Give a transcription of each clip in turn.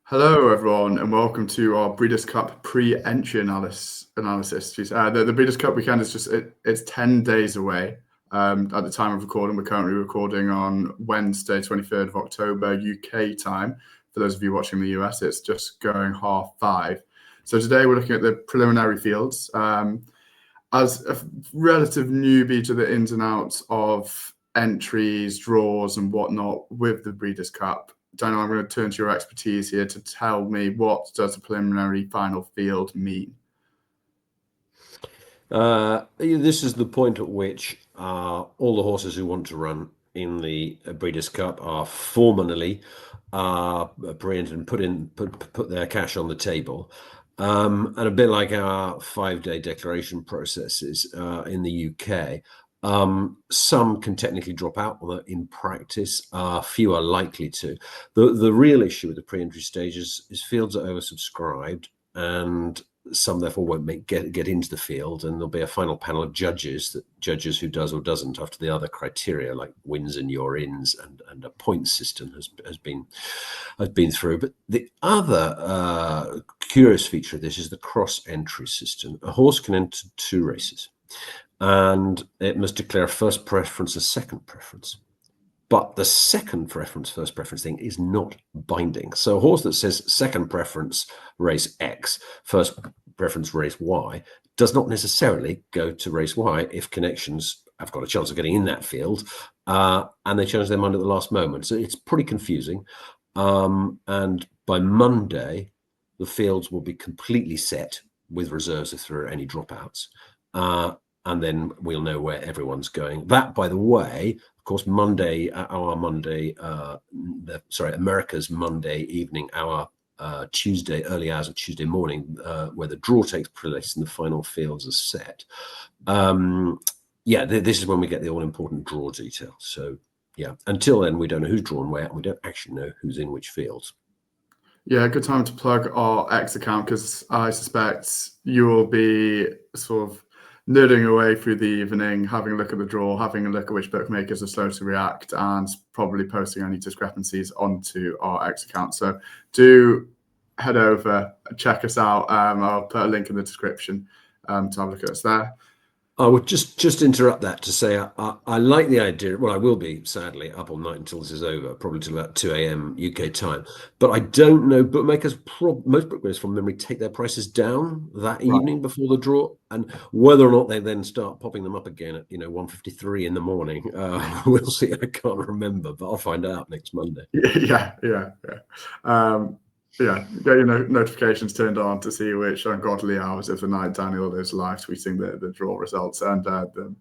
Hello, everyone, and welcome to our Breeders' Cup pre-entry analysis. The Breeders' Cup weekend is it's 10 days away. At the time of recording, we're currently recording on Wednesday, 23rd of October, UK time. For those of you watching the US, it's just going 5:30. So today we're looking at the preliminary fields. As a relative newbie to the ins and outs of entries, draws, and whatnot with the Breeders' Cup, Daniel, I'm going to turn to your expertise here to tell me, what does a preliminary final field mean? This is the point at which all the horses who want to run in the Breeders' Cup are formally pre-entered and put their cash on the table. And a bit like our 5-day declaration processes in the UK, some can technically drop out, although in practice, few are likely to. The real issue with the pre-entry stage is fields are oversubscribed, and some therefore won't get into the field, and there'll be a final panel of judges who does or doesn't after the other criteria like wins and your ins and a point system has been through. But the other curious feature of this is the cross entry system. A horse can enter 2 races, and it must declare a first preference, a second preference. But the second preference, first preference thing is not binding. So a horse that says second preference race X, first preference race Y, does not necessarily go to race Y if connections have got a chance of getting in that field, and they change their mind at the last moment. So it's pretty confusing. And by Monday, the fields will be completely set with reserves if there are any dropouts. And then we'll know where everyone's going. That, by the way, of course, America's Monday evening, our Tuesday, early hours of Tuesday morning, where the draw takes place and the final fields are set. This is when we get the all-important draw detail. So, yeah, until then, we don't know who's drawn where, and we don't actually know who's in which fields. Yeah, good time to plug our X account, because I suspect you will be sort of nerding away through the evening, having a look at the draw, having a look at which bookmakers are slow to react, and probably posting any discrepancies onto our X account. So do head over, check us out. I'll put a link in the description to have a look at us there. I would just interrupt that to say I like the idea. Well, I will be sadly up all night until this is over, probably till about 2 a.m. UK time. But I don't know. Bookmakers, most bookmakers from memory, take their prices down that evening before the draw, and whether or not they then start popping them up again at 1:53 in the morning, we'll see. I can't remember, but I'll find out next Monday. Yeah. Get your notifications turned on to see which ungodly hours of the night Daniel is live tweeting the draw results and the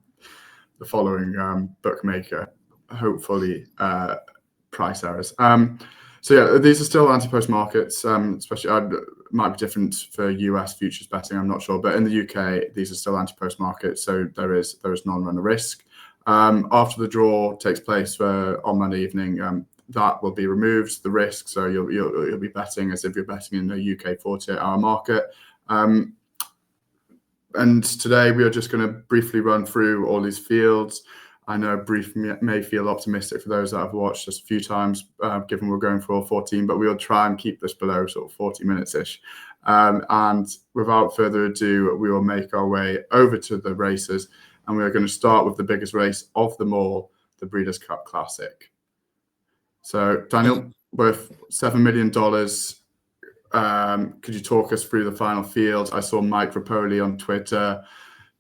following bookmaker, hopefully, price errors. These are still anti-post markets, especially might be different for US futures betting, I'm not sure, but in the UK these are still anti-post markets, so there is non-runner risk. After the draw takes place on Monday evening, that will be removed, the risk, so you'll be betting as if you're betting in the UK 48-hour market. And today we are just going to briefly run through all these fields. I know brief may feel optimistic for those that have watched us a few times, given we're going for all 14, but we'll try and keep this below sort of 40 minutes-ish. And without further ado, we will make our way over to the races, and we're going to start with the biggest race of them all, the Breeders' Cup Classic. So, Daniel, worth $7 million. Could you talk us through the final field? I saw Mike Rapoli on Twitter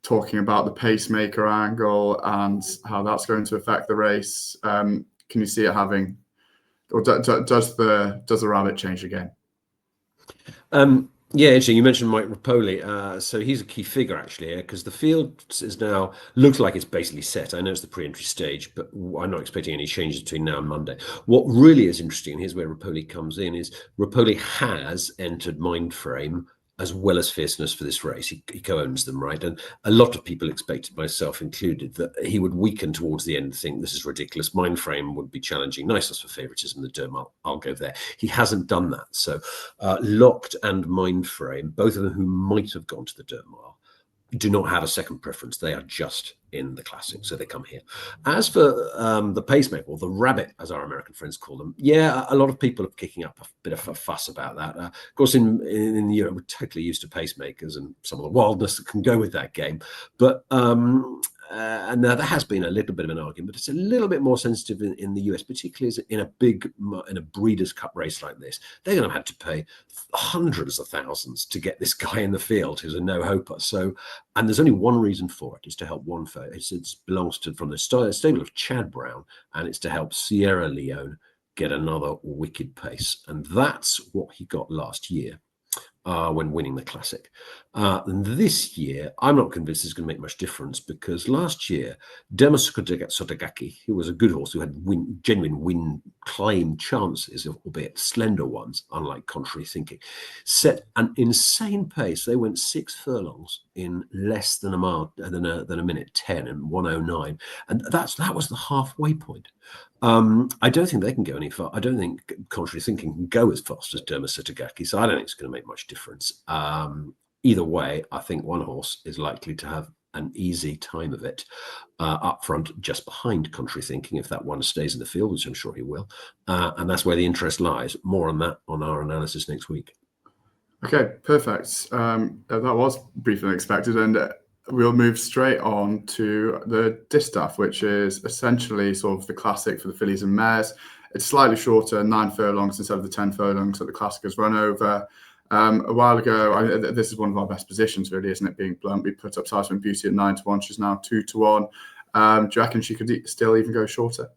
talking about the pacemaker angle and how that's going to affect the race. Can you see it having, or does the rabbit change again? Yeah, interesting. You mentioned Mike Rapoli. So he's a key figure actually here, because the field is now looks like it's basically set. I know it's the pre-entry stage, but I'm not expecting any changes between now and Monday. What really is interesting, here's where Rapoli comes in, is Rapoli has entered Mindframe as well as Fierceness for this race. He co-owns them, right? And a lot of people expected, myself included, that he would weaken towards the end and think this is ridiculous. Mindframe would be challenging Niceness for favoritism, the Derm, I'll go there. He hasn't done that. So Locked and Mindframe, both of them who might have gone to the Derm Mile, do not have a second preference. They are just in the classic, so they come here. As for the pacemaker, or the rabbit, as our American friends call them, yeah, a lot of people are kicking up a bit of a fuss about that. Of course, in Europe, we're totally used to pacemakers and some of the wildness that can go with that game. But and now there has been a little bit of an argument, but it's a little bit more sensitive in the US, particularly in a Breeders' Cup race like this. They're going to have to pay hundreds of thousands to get this guy in the field who's a no-hoper. So, and there's only one reason for it: is to help one. It belongs to from the stable of Chad Brown, and it's to help Sierra Leone get another wicked pace, and that's what he got last year. When winning the classic. And this year, I'm not convinced it's going to make much difference, because last year, Demis Sotogaki, who was a good horse who had genuine win claim chances, albeit slender ones, unlike Contrary Thinking, set an insane pace. They went 6 furlongs in less than a mile, than a minute 10 and 109, and that was the halfway point. I don't think they can go any far. I don't think Contrary Thinking can go as fast as Demis Sotogaki, so I don't think it's going to make much difference. Either way, I think one horse is likely to have an easy time of it up front, just behind Contrary Thinking, if that one stays in the field, which I'm sure he will. And that's where the interest lies. More on that on our analysis next week. Okay, perfect. That was briefer than expected, and we'll move straight on to the Distaff, which is essentially sort of the classic for the fillies and mares. It's slightly shorter, 9 furlongs instead of the 10 furlongs that the classic has run over. A while ago, this is one of our best positions, really, isn't it, being blunt? We put up Seismic Beauty at 9-1. She's now 2-1. Do you reckon she could still even go shorter?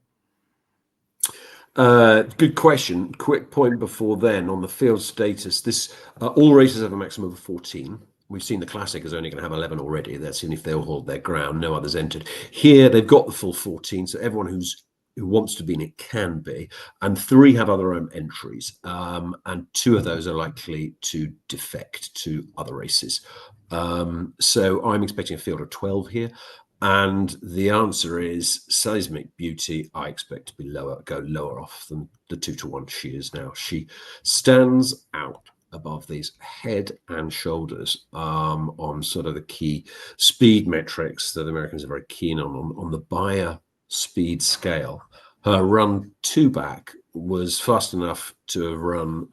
Good question. Quick point before then on the field status. This all races have a maximum of 14. We've seen the classic is only going to have 11 already. That's even if they'll hold their ground. No others entered. Here they've got the full 14, so everyone who wants to be in it can be, and 3 have other own entries, and 2 of those are likely to defect to other races. So I'm expecting a field of 12 here. And the answer is Seismic Beauty. I expect to be go lower off than the 2-1 she is now. She stands out above these head and shoulders on sort of the key speed metrics that Americans are very keen on the buyer speed scale. Her run 2 back was fast enough to have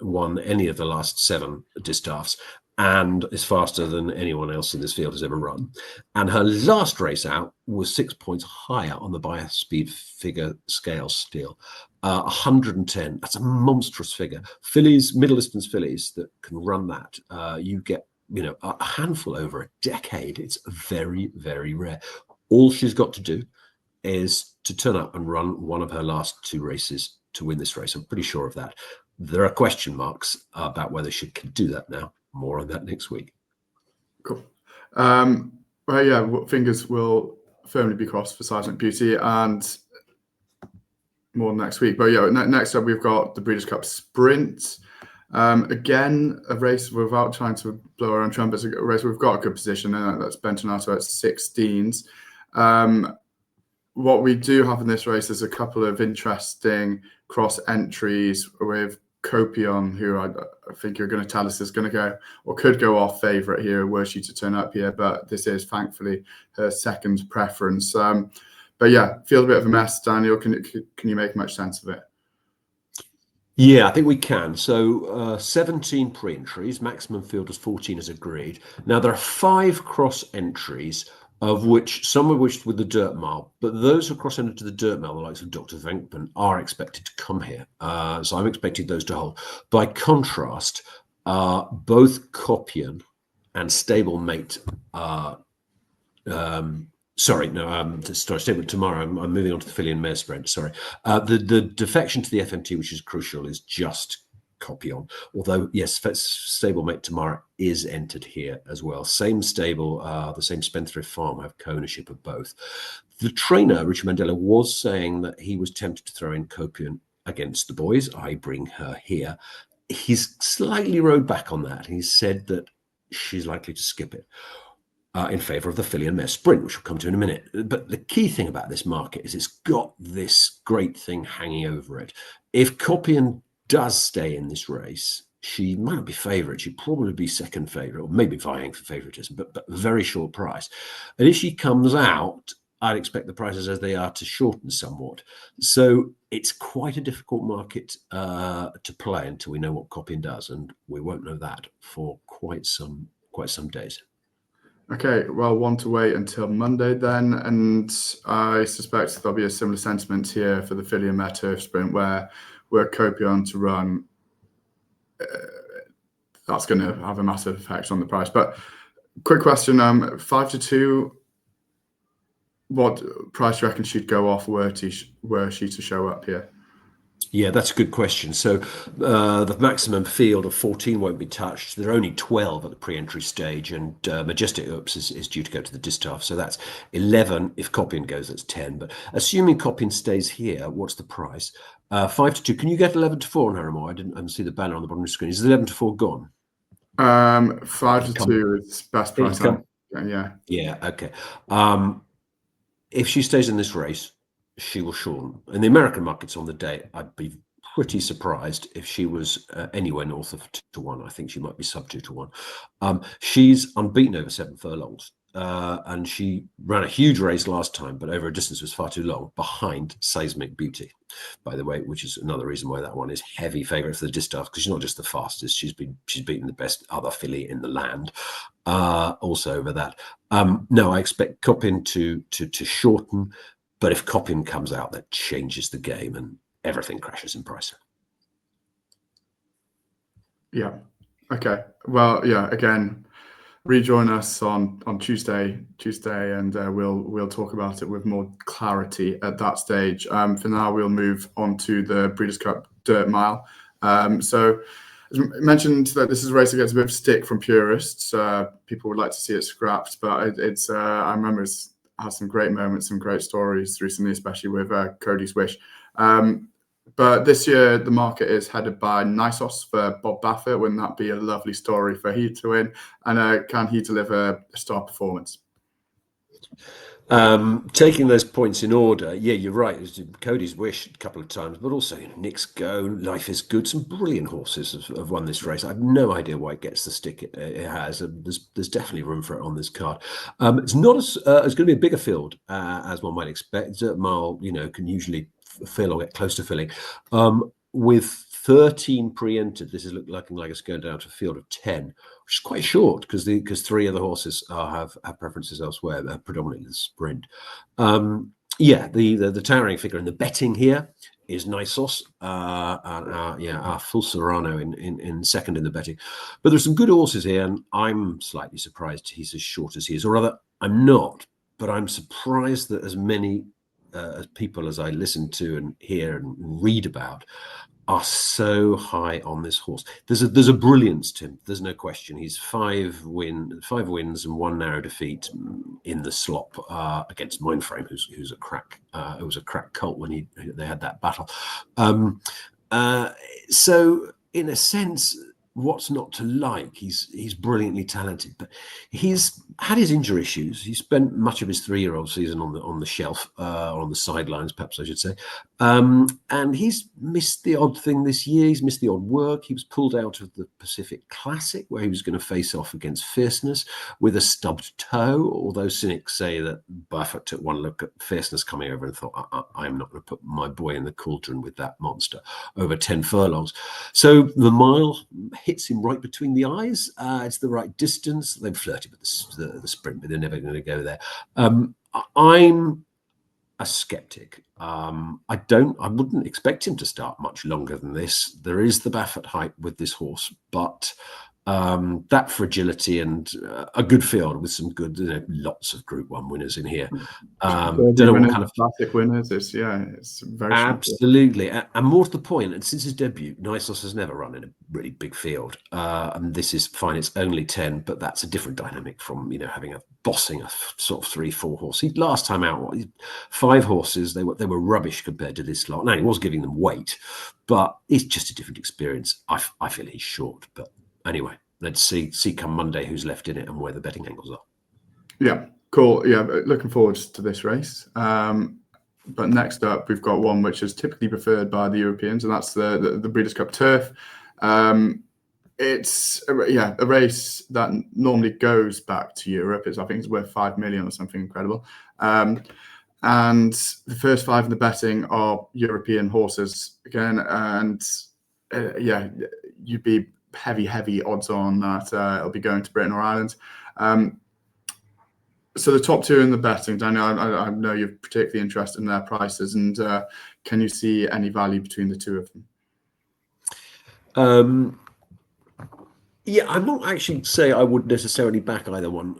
won any of the last 7 distaffs, and is faster than anyone else in this field has ever run. And her last race out was 6 points higher on the buyer speed figure scale still. 110. That's a monstrous figure. Fillies, middle distance fillies that can run that, you get a handful over a decade. It's very, very rare. All she's got to do is to turn up and run one of her last 2 races to win this race. I'm pretty sure of that. There are question marks about whether she can do that now. More on that next week. Cool. Well, yeah, fingers will firmly be crossed for Seismic Beauty, and more next week. But yeah, next up we've got the Breeders' Cup Sprint. Again, a race without trying to blow our own trumpets. A race we've got a good position in. That's Bentonato at 16s. What we do have in this race is a couple of interesting cross entries with Copion, who I think you're going to tell us is going to go or could go off favourite here were she to turn up here, but this is thankfully her second preference. But yeah, feel a bit of a mess, Daniel. Can you make much sense of it? Yeah, I think we can. So 17 pre-entries, maximum field is 14 as agreed. Now there are 5 cross entries, some of which with the dirt mile, but those who cross entered to the dirt mile, the likes of Dr. Venkman, are expected to come here. So I'm expecting those to hold. By contrast, both Copion and Stablemate Stablemate tomorrow. I'm moving on to the filly and mare sprint. Sorry. The defection to the FMT, which is crucial, is just Copion. Although, yes, Stablemate tomorrow is entered here as well. Same stable, the same Spendthrift farm have co-ownership of both. The trainer, Richard Mandela, was saying that he was tempted to throw in Copion against the boys. I bring her here. He's slightly rode back on that. He said that she's likely to skip it in favour of the filly and mare sprint, which we'll come to in a minute. But the key thing about this market is it's got this great thing hanging over it. If Copion does stay in this race, She might not be favourite. She'd probably be second favourite, or maybe vying for favouritism, but very short price. And if she comes out, I'd expect the prices as they are to shorten somewhat. So it's quite a difficult market to play until we know what Coppion does, and we won't know that for quite some days. Okay, well, one to wait until Monday then, and I suspect there'll be a similar sentiment here for the filly and mare turf sprint, where we're Copion to run. That's going to have a massive effect on the price. But quick question: 5-2. What price do you reckon she'd go off were she to show up here? Yeah, that's a good question. So the maximum field of 14 won't be touched. There are only 12 at the pre-entry stage, and Majestic Oops is due to go to the Distaff. So that's 11. If Coppion goes, that's 10. But assuming Coppion stays here, what's the price? 5-2. Can you get 11-4 on Harrow? I didn't see the banner on the bottom of the screen. Is 11-4 gone? 5-2 is best price. Yeah. Yeah. Okay. If she stays in this race, she will shorten. In the American markets on the day, I'd be pretty surprised if she was anywhere north of 2-1. I think she might be sub 2-1. She's unbeaten over 7 furlongs. And she ran a huge race last time, but over a distance was far too long, behind Seismic Beauty, by the way, which is another reason why that one is heavy favourite for the Distaff, because she's not just the fastest, she's beaten the best other filly in the land also over that. No, I expect Coppion to shorten, but if Coppion comes out, that changes the game and everything crashes in price. Yeah. Okay. Well, yeah. Again, rejoin us on Tuesday, and we'll talk about it with more clarity at that stage. For now, we'll move on to the Breeders' Cup Dirt Mile. So, as mentioned, that this is a race that gets a bit of stick from purists. People would like to see it scrapped, but it's I remember it's had some great moments, some great stories recently, especially with Cody's Wish. But this year, the market is headed by Nisos for Bob Baffert. Wouldn't that be a lovely story for he to win? And can he deliver a star performance? Taking those points in order, yeah, you're right. Cody's Wish a couple of times, but also Nick's Go, Life is Good. Some brilliant horses have won this race. I have no idea why it gets the stick it has. There's definitely room for it on this card. It's not as it's going to be a bigger field as one might expect. Dirt Mile, can usually fill or get close to filling. With 13 pre-entered, this is looking like it's going down to a field of 10, which is quite short because 3 of the horses have preferences elsewhere, predominantly the sprint. The towering figure in the betting here is Nisos, our full Serrano in second in the betting. But there's some good horses here, and I'm slightly surprised he's as short as he is, or rather, I'm not. But I'm surprised that as many as people as I listen to and hear and read about are so high on this horse. There's a brilliance to him. There's no question. He's 5 wins and 1 narrow defeat in the slop against Mindframe, who's a crack. It was a crack colt when they had that battle. So in a sense, what's not to like? He's brilliantly talented, but he's had his injury issues. He spent much of his 3-year-old season on the shelf, or on the sidelines, perhaps I should say. And he's missed the odd thing this year. He's missed the odd work. He was pulled out of the Pacific Classic, where he was going to face off against Fierceness with a stubbed toe. Although cynics say that Baffert took one look at Fierceness coming over and thought, I'm not going to put my boy in the cauldron with that monster over 10 furlongs. So the mile hits him right between the eyes. It's the right distance. They've flirted with the sprint, but they're never going to go there. I'm a skeptic. I wouldn't expect him to start much longer than this. There is the Baffert hype with this horse, but that fragility and a good field with some good, lots of Group 1 winners in here. Don't know what kind of classic winners. It's very absolutely, and more to the point. And since his debut, Nisos has never run in a really big field, and this is fine. It's only 10, but that's a different dynamic from having bossing a sort of 3-4 horse. Last time out, 5 horses. They were rubbish compared to this lot. Now he was giving them weight, but it's just a different experience. I feel he's short, but anyway, let's see come Monday who's left in it and where the betting angles are. Yeah, cool. Yeah, looking forward to this race. But next up, we've got one which is typically preferred by the Europeans, and that's the Breeders' Cup Turf. it's a race that normally goes back to Europe. I think it's worth 5 million or something incredible. And the first 5 in the betting are European horses again. And you'd be heavy odds on that it'll be going to Britain or Ireland. So the top 2 in the betting, Daniel, I know you're particularly interested in their prices, and can you see any value between the 2 of them? Yeah, I'm not actually say I would necessarily back either one,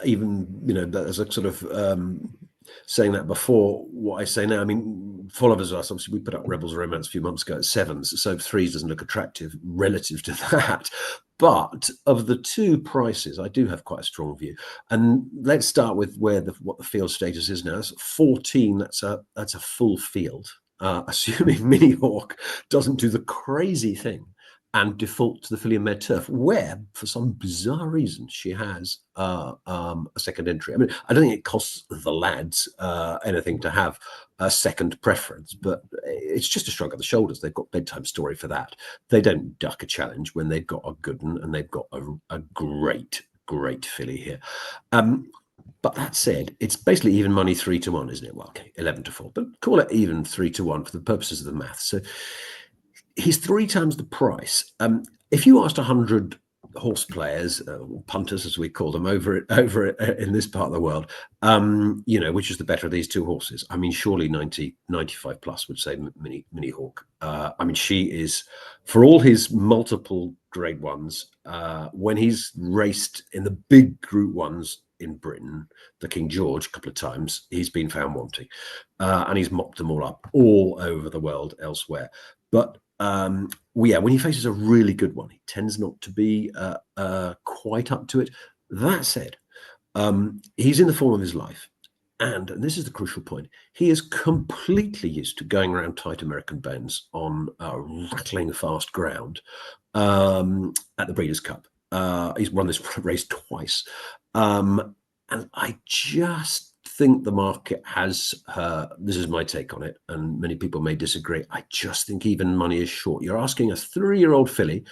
even as a sort of saying that before what I say now. I mean, followers of us, obviously, we put up Rebels Romance a few months ago at 7s, so 3s doesn't look attractive relative to that. But of the 2 prices, I do have quite a strong view. And let's start with what the field status is now. It's 14. That's a full field, assuming Mini Hawk doesn't do the crazy thing and default to the filly and mare turf, where for some bizarre reason she has a second entry. I mean, I don't think it costs the lads anything to have a second preference, but it's just a shrug of the shoulders. They've got Bedtime Story for that. They don't duck a challenge when they've got a good one, and they've got a great filly here. But that said, it's basically even money 3-1, isn't it? Well, okay, 11-4, but call it even 3-1 for the purposes of the math. So he's 3 times the price. If you asked 100 horse players, punters as we call them, over in this part of the world, which is the better of these 2 horses? I mean, surely 95 plus would say Mini Hawk. I mean, she is, for all his multiple grade 1s, when he's raced in the big Group 1s in Britain, the King George, a couple of times, he's been found wanting, and he's mopped them all up all over the world elsewhere. But when he faces a really good one, he tends not to be quite up to it. That said, he's in the form of his life. And this is the crucial point. He is completely used to going around tight American bends on rattling fast ground at the Breeders' Cup. He's run this race twice. And I just think the market has this is my take on it, and many people may disagree. I just think even money is short. You're asking a 3-year-old filly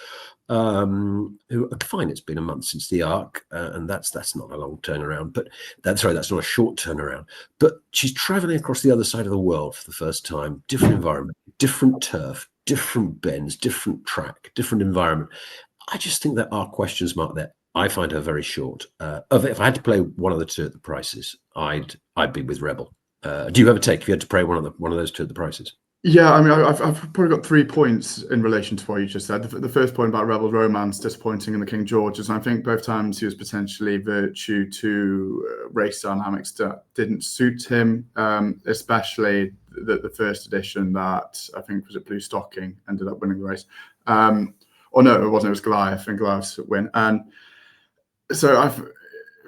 who, fine, it's been a month since the Arc, and that's not a long turnaround, but that's not a short turnaround, but she's traveling across the other side of the world for the first time. Different environment, different turf, different bends, different track, different environment. I just think there are questions mark there. I find her very short. If I had to play one of the 2 at the prices, I'd be with Rebel. Do you have a take if you had to play one of those 2 at the prices? Yeah, I mean, I've probably got 3 points in relation to what you just said. The first point about Rebel Romance disappointing in the King Georges, and I think both times he was potentially virtue to race dynamics that didn't suit him, especially the first edition that I think was at Blue Stocking ended up winning the race. Or no, it wasn't. It was Goliath, and Goliath's win. And so I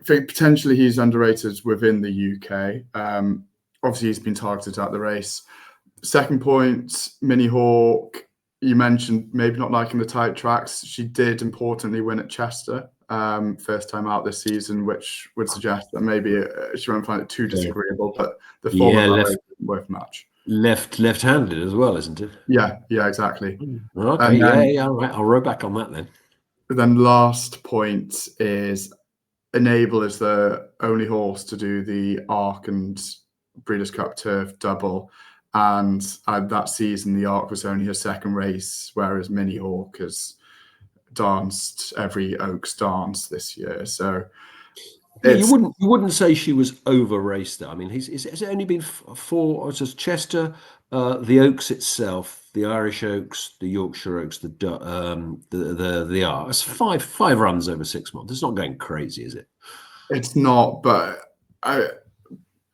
think potentially he's underrated within the UK. Obviously, he's been targeted at the race. Second point, Mini Hawk. You mentioned maybe not liking the tight tracks. She did importantly win at Chester, first time out this season, which would suggest that maybe she won't find it too disagreeable. But the form of that race isn't worth much. Left-handed as well, isn't it? Yeah, exactly. Okay, then, all right. I'll row back on that then. Then last point is Enable is the only horse to do the Arc and Breeders' Cup Turf double. And that season, the Arc was only her second race, whereas Mini Hawk has danced every Oaks dance this year. So you wouldn't say she was over raced though. I mean, has it only been 4? It's just Chester, the Oaks itself, the Irish Oaks, the Yorkshire Oaks, the Arc. It's 5 runs over 6 months. It's not going crazy, is it? It's not, but a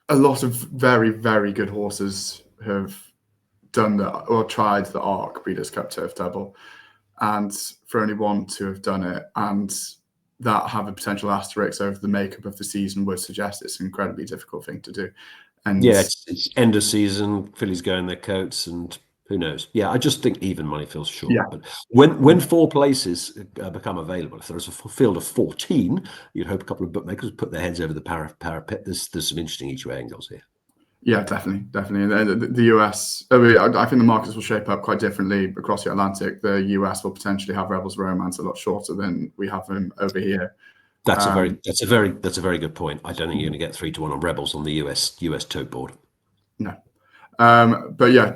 lot of very, very good horses have done that or tried the Arc Breeders' Cup Turf double, and for only one to have done it and that have a potential asterisk over the makeup of the season would suggest it's an incredibly difficult thing to do. And yeah, it's end of season, fillies go in their coats, and who knows? Yeah, I just think even money feels short. Yeah. But when 4 places become available, if there's a field of 14, you'd hope a couple of bookmakers would put their heads over the parapet. There's some interesting each way angles here. Yeah, definitely. And the US, I think the markets will shape up quite differently across the Atlantic. The US will potentially have Rebels Romance a lot shorter than we have them over here. That's a very good point. I don't think you're going to get 3-1 on Rebels on the US tote board. No. But yeah,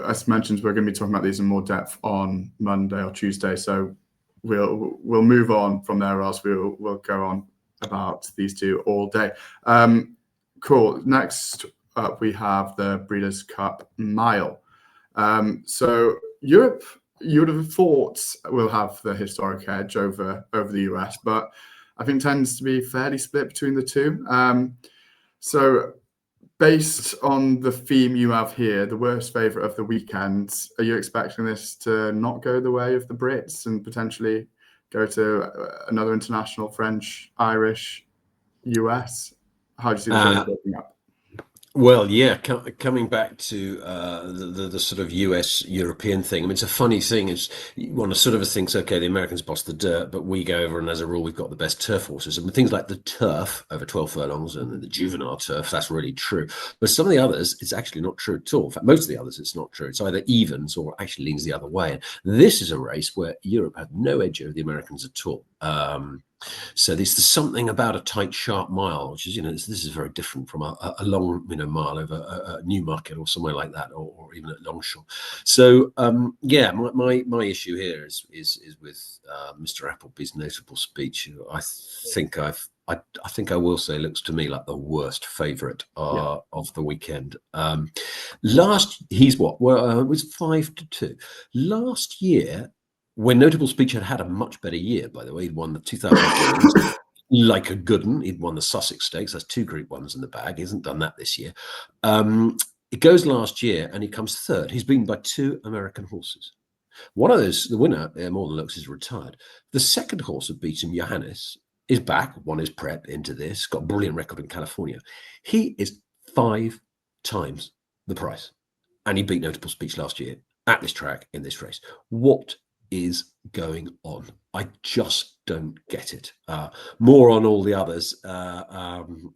as mentioned, we're going to be talking about these in more depth on Monday or Tuesday. So we'll move on from there, or else we'll go on about these two all day. Cool. Next up, we have the Breeders' Cup Mile. So Europe, you would have thought will have the historic edge over the US, but I think tends to be fairly split between the two. So based on the theme you have here, the worst favourite of the weekend, are you expecting this to not go the way of the Brits and potentially go to another international, French, Irish, US? How do you see this race shaping up? Well, yeah, coming back to the sort of US European thing. I mean, it's a funny thing. Is one sort of thinks, okay, the Americans boss the dirt, but we go over and as a rule, we've got the best turf horses. And things like the turf over 12 furlongs and the juvenile turf, that's really true. But some of the others, it's actually not true at all. In fact, most of the others, it's not true. It's either evens or actually leans the other way. And this is a race where Europe had no edge over the Americans at all. So there's something about a tight, sharp mile, which is, this is very different from a long, mile over a Newmarket or somewhere like that, or even at Longchamp. So yeah, my issue here is with Mr. Appleby's notable speech. I think I will say looks to me like the worst favourite of the weekend. He's what? Well, it was 5-2 last year. When Notable Speech had a much better year, by the way. He'd won the 2004 like a good one. He'd won the Sussex Stakes. That's 2 Group 1s in the bag. He hasn't done that this year. It goes last year and he comes third. He's beaten by 2 American horses. One of those, the winner, More Than Looks, is retired. The second horse that beat him, Johannes, is back, won his prep into this, got a brilliant record in California. He is 5 times the price. And he beat Notable Speech last year at this track in this race. What is going on? I just don't get it. More on all the others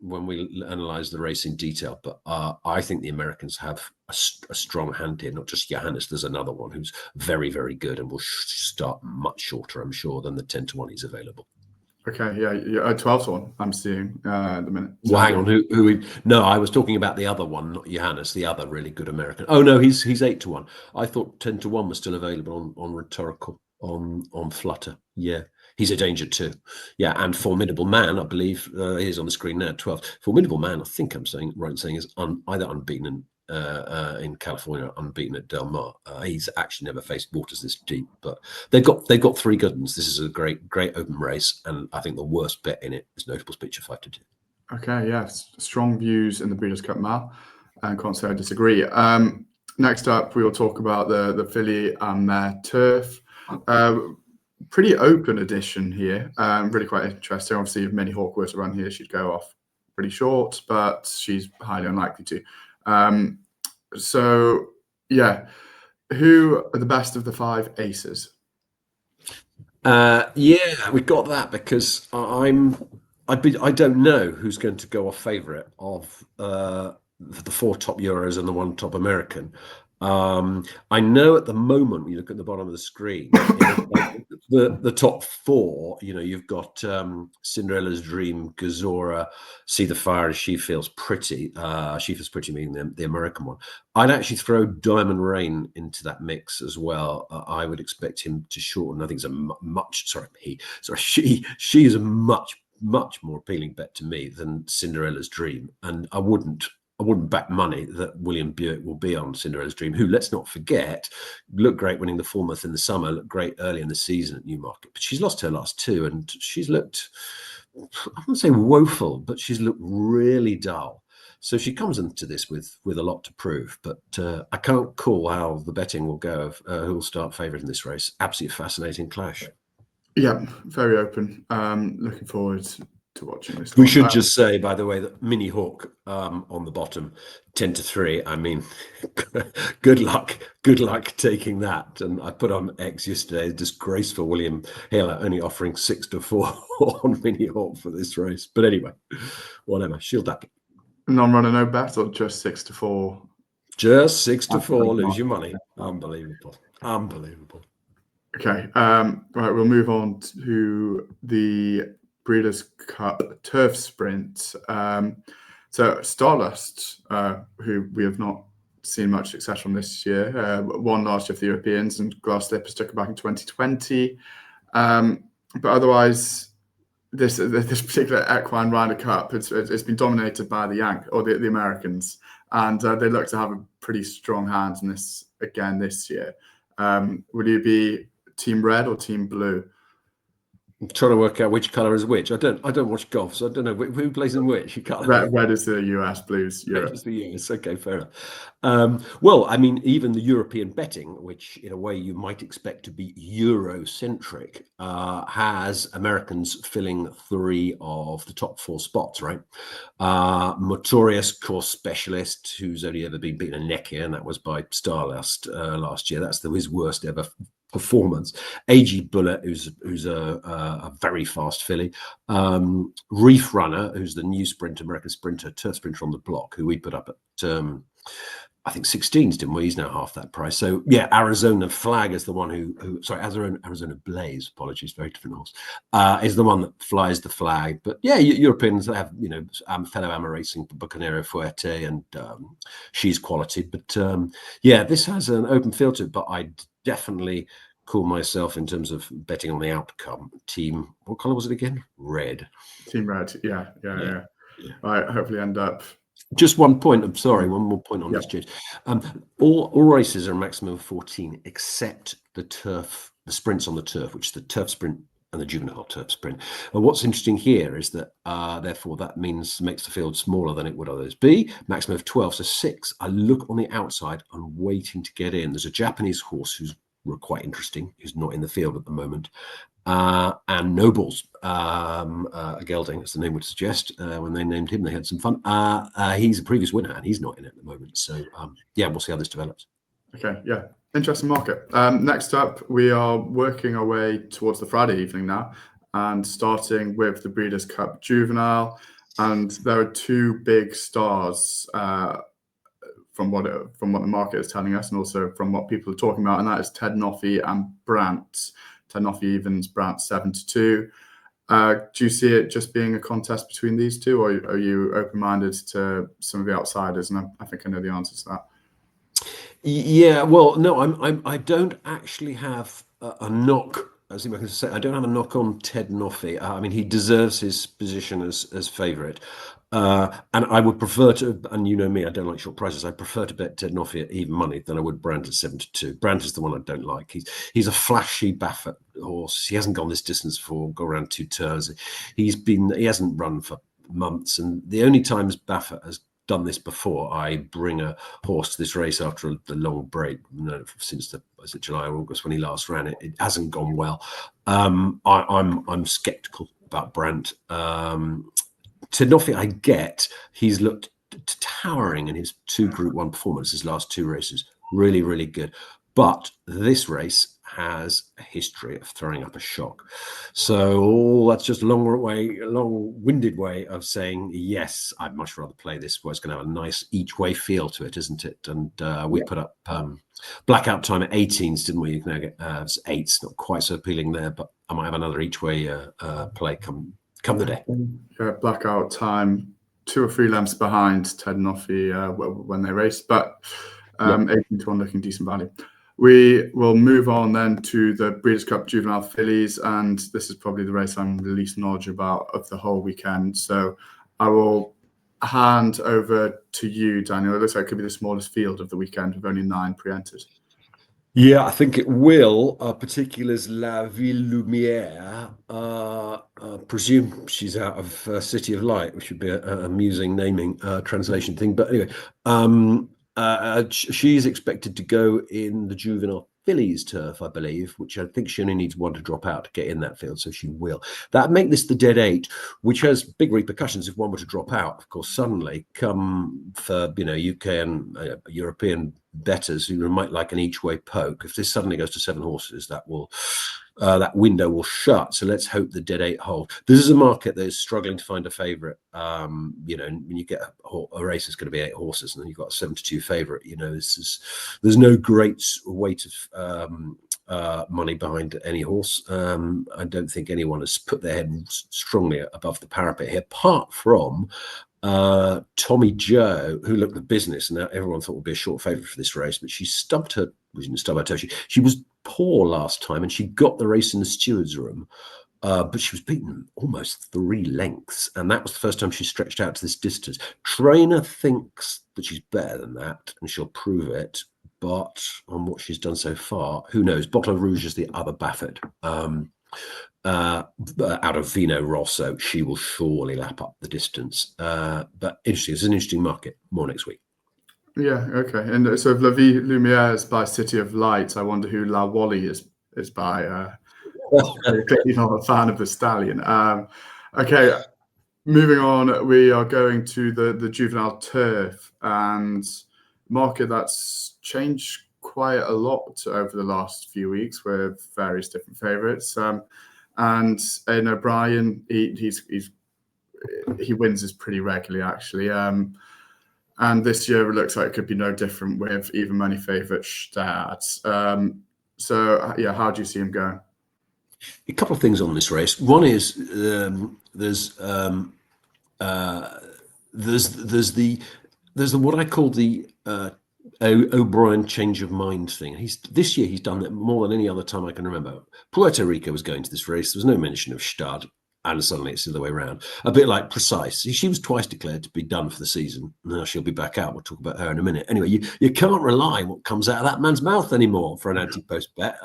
when we analyze the race in detail, but I think the Americans have a strong hand here. Not just Johannes, there's another one who's very, very good and will start much shorter, I'm sure, than the 10-1 is available. Okay, yeah, 12-1 I'm seeing at the minute. Well, hang on, no, I was talking about the other one, not Johannes, the other really good American. Oh no, he's 8-1. I thought 10-1 was still available on Rhetorical, on Flutter. Yeah, he's a danger too. Yeah, and Formidable Man, I believe, is on the screen now, 12. Formidable Man, I think I'm saying is either unbeaten in California, unbeaten at Del Mar. He's actually never faced waters this deep, but they've got 3 good ones. This is a great open race, and I think the worst bet in it is Notable Speech at 5-2. Okay, yes, strong views in the Breeders' Cup Mile, and can't say I disagree. Next up, we will talk about the filly and their turf. Pretty open edition here. Really quite interesting. Obviously, if Minnie Hawk were to run here, she'd go off pretty short, but she's highly unlikely to. So yeah, who are the best of the 5 aces? Yeah, we got that because I don't know who's going to go off favourite of the 4 top Euros and the 1 top American. I know at the moment, when you look at the bottom of the screen, the top 4, you've got Cinderella's Dream, Gazora, See the Fire as She Feels Pretty. She Feels Pretty meaning the American one. I'd actually throw Diamond Rain into that mix as well. I would expect him to shorten. I think she is a much more appealing bet to me than Cinderella's Dream, and I wouldn't back money that William Buick will be on Cinderella's Dream, who, let's not forget, looked great winning the Falmouth in the summer, looked great early in the season at Newmarket. But she's lost her last 2, and she's looked, I wouldn't say woeful, but she's looked really dull. So she comes into this with a lot to prove. But I can't call how the betting will go of who will start favourite in this race. Absolutely fascinating clash. Yeah, very open. Looking forward to watching this. We should just say, by the way, that Minnie Hawk on the bottom, 10-3. I mean, good luck taking that. And I put on X yesterday, disgraceful William Hiller only offering 6-4 on Minnie Hawk for this race. But anyway, whatever, she'll duck it. Non-runner, no bet, or just 6-4? Just 6 to That's 4, lose market. your money. Unbelievable. Unbelievable. Okay. Right, we'll move on to the Breeders' Cup Turf Sprint. So Stardust, who we have not seen much success from this year, won last year for the Europeans, and Glass Slippers took it back in 2020. But otherwise, this particular Equine Ryder Cup, it's been dominated by the Americans, and they look to have a pretty strong hand in this again this year. Will you be Team Red or Team Blue? I'm trying to work out which colour is which. I don't watch golf, so I don't know who plays in which. You can't. Red is the US, blue's Europe. Red is the US. Okay, fair enough. Well, I mean, even the European betting, which in a way you might expect to be Eurocentric, has Americans filling 3 of the top 4 spots, right? Notorious course specialist, who's only ever been beaten a neck here, and that was by Stardust last year. That's his worst ever performance. AG Bullet, who's a very fast filly. Reef Runner, who's the new American sprinter, turf sprinter on the block, who we put up at I think 16s, didn't we? He's now half that price. So yeah, Arizona Flag is the one who sorry, Arizona Blaze, apologies, very different horse, is the one that flies the flag. But yeah, Europeans have, fellow Ama Racing, Bucanero Fuerte, and she's quality. But yeah, this has an open field to it, but I definitely call myself, in terms of betting on the outcome, team, what color was it again? Red. Team Red, yeah. Right, hopefully end up. Just one point. I'm sorry, one more point on this, James. All races are a maximum of 14, except the sprints on the turf, which is the turf sprint and the juvenile turf sprint. And what's interesting here is that, therefore, that makes the field smaller than it would otherwise be. Maximum of 12, so 6. I look on the outside and waiting to get in. There's a Japanese horse who's quite interesting, who's not in the field at the moment. And Nobles, a gelding, as the name would suggest. When they named him, they had some fun. He's a previous winner, and he's not in it at the moment. So yeah, we'll see how this develops. Okay, yeah, interesting market. Next up, we are working our way towards the Friday evening now, and starting with the Breeders' Cup Juvenile. And there are 2 big stars from what the market is telling us, and also from what people are talking about, and that is Ted Noffey and Brandt. Ted Noffey evens, Brandt 7-2. Do you see it just being a contest between these 2, or are you open-minded to some of the outsiders? And I think I know the answer to that. Yeah, well, no, I don't actually have a knock. As I can say, I don't have a knock on Ted Noffey. I mean, he deserves his position as favourite. And I would prefer to, and you know me, I don't like short prices. I prefer to bet Ted Noffey at even money than I would Brandt at 7-2. Brandt is the one I don't like. He's a flashy Baffert horse. He hasn't gone this distance before, go around 2 turns. He hasn't run for months, and the only times Baffert has done this before, I bring a horse to this race after the long break, since was it July or August when he last ran it. It hasn't gone well. I'm skeptical about Brandt. Ted Noffey, I get, he's looked towering in his 2 Group 1 performances, his last 2 races. Really, really good. But this race has a history of throwing up a shock. So that's just a long-winded way of saying, yes, I'd much rather play this where it's going to have a nice each-way feel to it, isn't it? And we put up blackout time at 18s, didn't we? You can now get 8s, not quite so appealing there, but I might have another each-way play come the day. Blackout time, 2 or 3 lengths behind Ted Noffey when they race, but 18-1 looking decent value. We will move on then to the Breeders' Cup Juvenile Fillies, and this is probably the race I'm the least knowledgeable about of the whole weekend. So I will hand over to you, Daniel. It looks like it could be the smallest field of the weekend with only 9 pre-entered. Yeah, I think it will. Particulars La Ville Lumière. Presume she's out of City of Light, which would be an amusing naming translation thing. But anyway, she's expected to go in the juvenile fillies turf, I believe, which I think she only needs 1 to drop out to get in that field, so she will. That make this the dead 8, which has big repercussions if 1 were to drop out. Of course, suddenly come for UK and European bettors who might like an each-way poke. If this suddenly goes to 7 horses, that will that window will shut. So let's hope the dead eight hold. This is a market that is struggling to find a favourite. When you get a race that's going to be 8 horses, and then you've got a 7-2 favourite. There's no great weight of money behind any horse. I don't think anyone has put their head strongly above the parapet here, apart from Tommy Joe, who looked at business, and now everyone thought would be a short favourite for this race, but she stubbed her. She didn't stub her toe. She was poor last time, and she got the race in the stewards' room, but she was beaten almost 3 lengths, and that was the first time she stretched out to this distance. Trainer thinks that she's better than that, and she'll prove it. But on what she's done so far, who knows? Bottle Rouge is the other Baffert. Out of Vino Rosso, she will surely lap up the distance. But interesting, it's an interesting market. More next week. Yeah, okay. And so if La Vie Lumière is by City of Light, I wonder who La Wally is by. Clearly not a fan of the stallion. Okay, moving on, we are going to the juvenile turf, and market that's changed quite a lot over the last few weeks with various different favourites. And O'Brien, he wins this pretty regularly, actually. And this year it looks like it could be no different with even money favourite Stad. So yeah, how do you see him going? A couple of things on this race. One is there's the what I call the O'Brien change of mind thing. This year he's done that more than any other time I can remember. Puerto Rico was going to this race. There was no mention of Stad, and suddenly it's the other way around. A bit like Precise. She was twice declared to be done for the season. Now she'll be back out. We'll talk about her in a minute. Anyway, you can't rely on what comes out of that man's mouth anymore for an anti-post bet.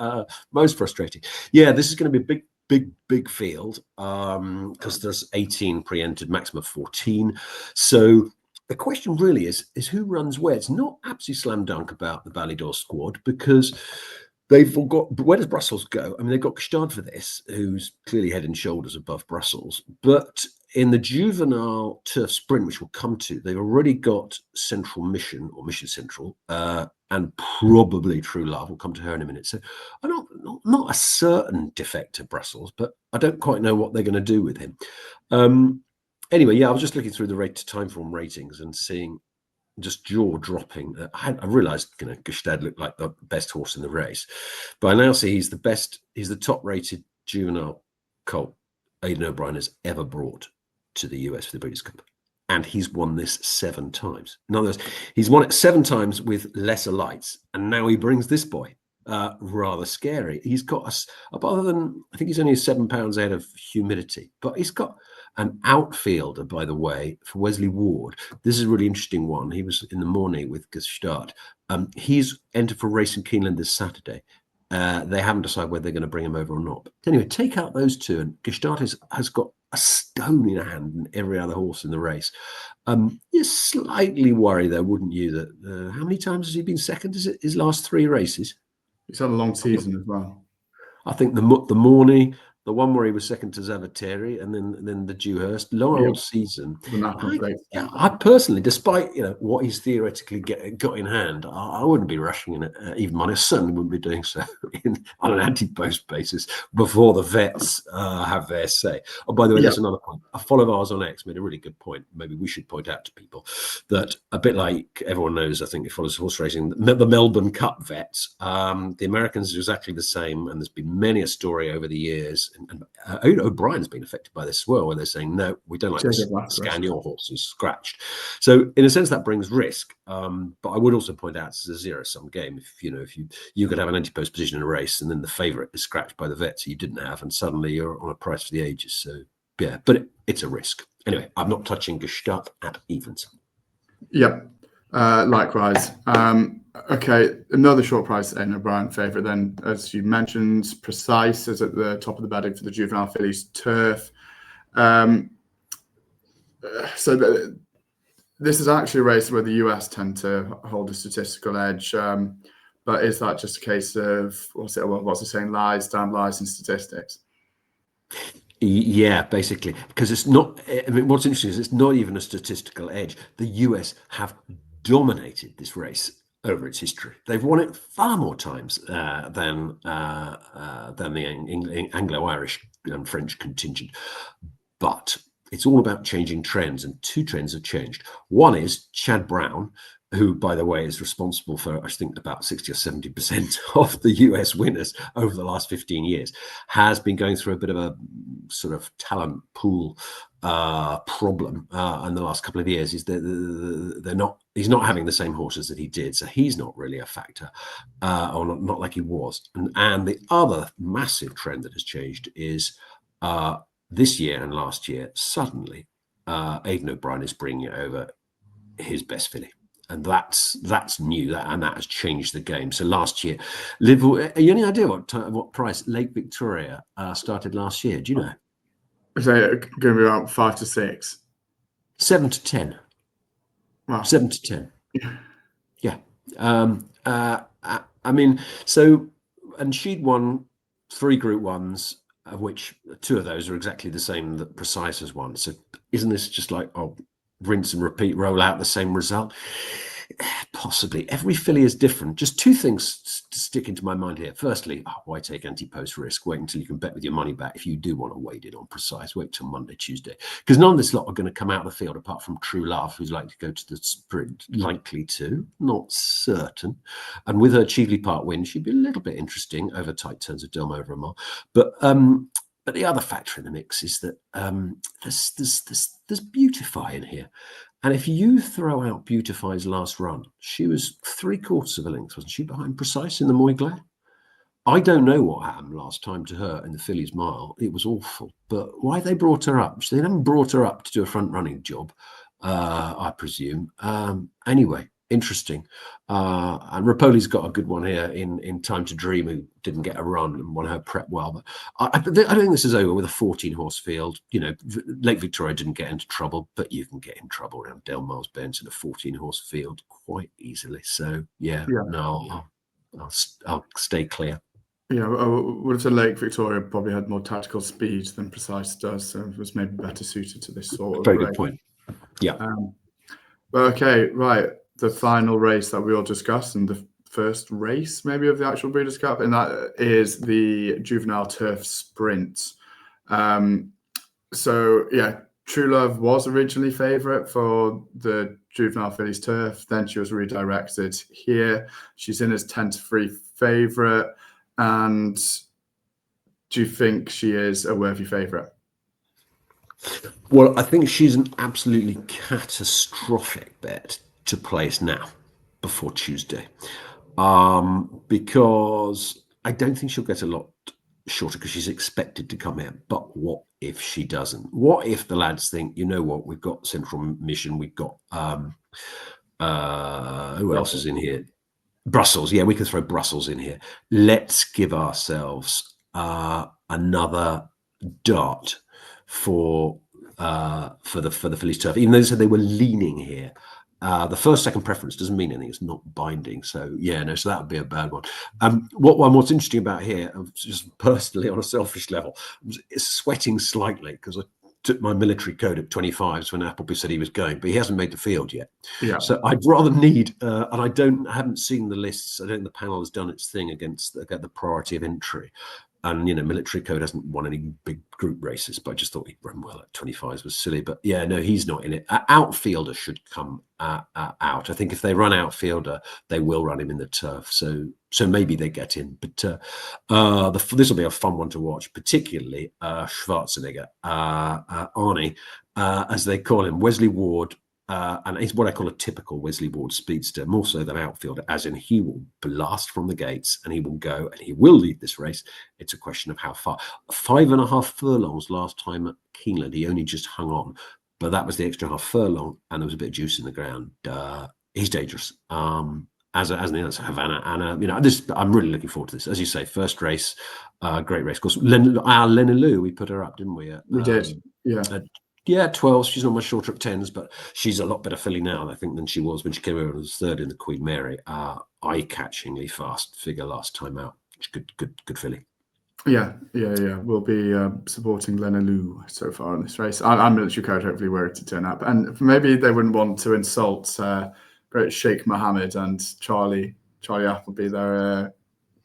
Most frustrating. Yeah, this is going to be a big field because there's 18 pre-entered, maximum of 14. So the question really is who runs where. It's not absolutely slam dunk about the Ballydor squad because they've all got. Where does Brussels go? I mean, they've got Gestard for this, who's clearly head and shoulders above Brussels. But in the juvenile turf sprint, which we'll come to, they've already got Central Mission or Mission Central, and probably True Love. We'll come to her in a minute. So I'm not a certain defect to Brussels, but I don't quite know what they're going to do with him. Anyway, yeah, I was just looking through the rate to time form ratings and seeing just jaw dropping. I realised Gestad looked like the best horse in the race, but I now see he's the best. He's the top rated juvenile colt Aidan O'Brien has ever brought to the US for the Breeders' Cup, and he's won this 7 times. In other words, he's won it 7 times with lesser lights, and now he brings this boy. Rather scary. He's got us, other than I think he's only 7 pounds ahead of humidity, but he's got an outfielder, by the way, for Wesley Ward. This is a really interesting one. He was in the morning with Gestard. He's entered for a race in Keeneland this Saturday. They haven't decided whether they're going to bring him over or not. But anyway, take out those 2, and Gestard has got a stone in hand than every other horse in the race. You're slightly worried, though, wouldn't you? That how many times has he been second? Is it his last 3 races? He's had a long season as well. I think the morning, the one where he was second to Zavateri, and then the Dewhurst, long old season. I personally, despite what he's theoretically got in hand, I wouldn't be rushing in it. Even mine, I certainly wouldn't be doing so on an anti-post basis before the vets have their say. Oh, by the way, there's another point. A follow of ours on X made a really good point. Maybe we should point out to people that a bit like everyone knows, I think it follows horse racing, the Melbourne Cup vets, the Americans are exactly the same, and there's been many a story over the years. And O'Brien's been affected by this as well, where they're saying, no, we don't like to scan your horses scratched. So in a sense, that brings risk. But I would also point out it's a zero-sum game. If you could have an anti-post position in a race, and then the favourite is scratched by the vets you didn't have, and suddenly you're on a price for the ages. So yeah, but it's a risk. Anyway, I'm not touching Gestard at evens. Yep. Likewise. Okay, another short price Aidan O'Brien favourite then, as you mentioned, Precise is at the top of the bedding for the juvenile fillies turf. So this is actually a race where the US tend to hold a statistical edge, but is that just a case of, what's it saying, lies, damn lies and statistics? Yeah, basically, because it's not. I mean, what's interesting is it's not even a statistical edge. The US have dominated this race. over its history. They've won it far more times than the Anglo-Irish and French contingent. But it's all about changing trends, and two trends have changed. One is Chad Brown, who, by the way, is responsible for, I think, about 60 or 70% of the US winners over the last 15 years, has been going through a bit of a sort of talent pool problem in the last couple of years. Is that he's not having the same horses that he did, so he's not really a factor, or not like he was. And the other massive trend that has changed is this year and last year, suddenly Aidan O'Brien is bringing it over his best filly. And that's new, and that has changed the game. So last year, Liverpool. You any idea what price Lake Victoria started last year? Do you know? So it's going to be about 5 to 6. 7 to 10. Wow. 7 to 10. Yeah. I mean, so, and she'd won 3 Group 1s, of which 2 of those are exactly the same that Precise has won. So isn't this just like, rinse and repeat, roll out the same result? Possibly. Every filly is different. Just 2 things stick into my mind here. Firstly, why take anti-post risk? Wait until you can bet with your money back. If you do want to wade in on Precise, wait till Monday, Tuesday. Because none of this lot are going to come out of the field apart from True Love, who's likely to go to the sprint. Likely to, not certain. And with her Cheveley Park win, she'd be a little bit interesting over tight turns of Delmo over a mile. But the other factor in the mix is that there's Beautify in here. And if you throw out Beautify's last run, she was 3/4 of a length, wasn't she, behind Precise in the Moy Glare? I don't know what happened last time to her in the Fillies Mile. It was awful. But why they brought her up? They haven't brought her up to do a front running job, I presume. Anyway, interesting. And Rapoli's got a good one here in Time to Dream, who didn't get a run and won her prep well. But I don't think this is over with a 14-horse field. You know, Lake Victoria didn't get into trouble, but you can get in trouble around Delmile's Bends in a 14-horse field quite easily. So no, I'll stay clear. Yeah, I would have said Lake Victoria probably had more tactical speed than Precise does, so it was maybe better suited to this sort of Very race. good point. Yeah. Okay, right. The final race that we all discussed, and the first race maybe of the actual Breeders' Cup, and that is the Juvenile Turf Sprint. So yeah, True Love was originally favourite for the Juvenile Fillies Turf. Then she was redirected here. She's in as 10-3 favourite. And do you think she is a worthy favourite? Well, I think she's an absolutely catastrophic bet to place now before Tuesday, because I don't think she'll get a lot shorter because she's expected to come in. But what if she doesn't? What if the lads think, you know what, we've got Central Mission, we've got who else is in here? Brussels. Yeah, we can throw Brussels in here. Let's give ourselves another dart for the Fillies Turf, even though they said they were leaning here. The first, second preference doesn't mean anything. It's not binding. So yeah, no. So that would be a bad one. What's interesting about here, just personally on a selfish level, is sweating slightly because I took my military code at 25s when Appleby said he was going, but he hasn't made the field yet. Yeah. So I'd rather need, and I haven't seen the lists. I don't think the panel has done its thing against the priority of entry. And, military code hasn't won any big group races, but I just thought he'd run well at 25s was silly. But yeah, no, he's not in it. Outfielder should come out. I think if they run outfielder, they will run him in the turf. So maybe they get in. But this will be a fun one to watch, particularly Schwarzenegger, Arnie, as they call him, Wesley Ward. And he's what I call a typical Wesley Ward speedster, more so than outfielder, as in he will blast from the gates and he will go and he will lead this race. It's a question of how far. 5.5 furlongs last time at Keeneland. He only just hung on, but that was the extra half furlong and there was a bit of juice in the ground. He's dangerous. As an answer, Havana, and I'm really looking forward to this. As you say, first race, great race. Of course, Lena Lou, we put her up, didn't we? We did, yeah. Yeah, 12s. She's not much shorter at 10s, but she's a lot better filly now, I think, than she was when she came over and was third in the Queen Mary. Eye-catchingly fast figure last time out. Good filly. Yeah. We'll be supporting Lena Lou so far in this race. I'm military code, hopefully, were it to turn up. And maybe they wouldn't want to insult great Sheikh Mohammed and Charlie Appleby. They're a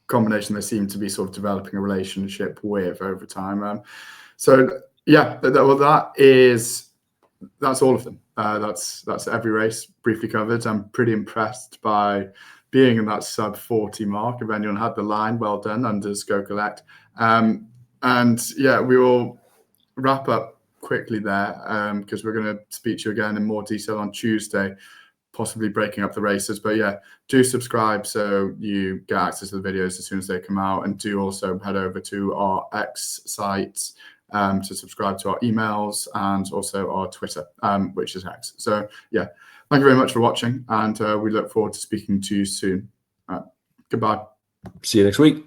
combination they seem to be sort of developing a relationship with over time. So yeah, that's all of them. That's every race briefly covered. I'm pretty impressed by being in that sub 40 mark. If anyone had the line, well done, unders go collect. And yeah, we will wrap up quickly there because we're going to speak to you again in more detail on Tuesday, possibly breaking up the races. But yeah, do subscribe so you get access to the videos as soon as they come out, and do also head over to our X sites to subscribe to our emails and also our Twitter, which is X. So yeah, thank you very much for watching, and we look forward to speaking to you soon. Goodbye. See you next week.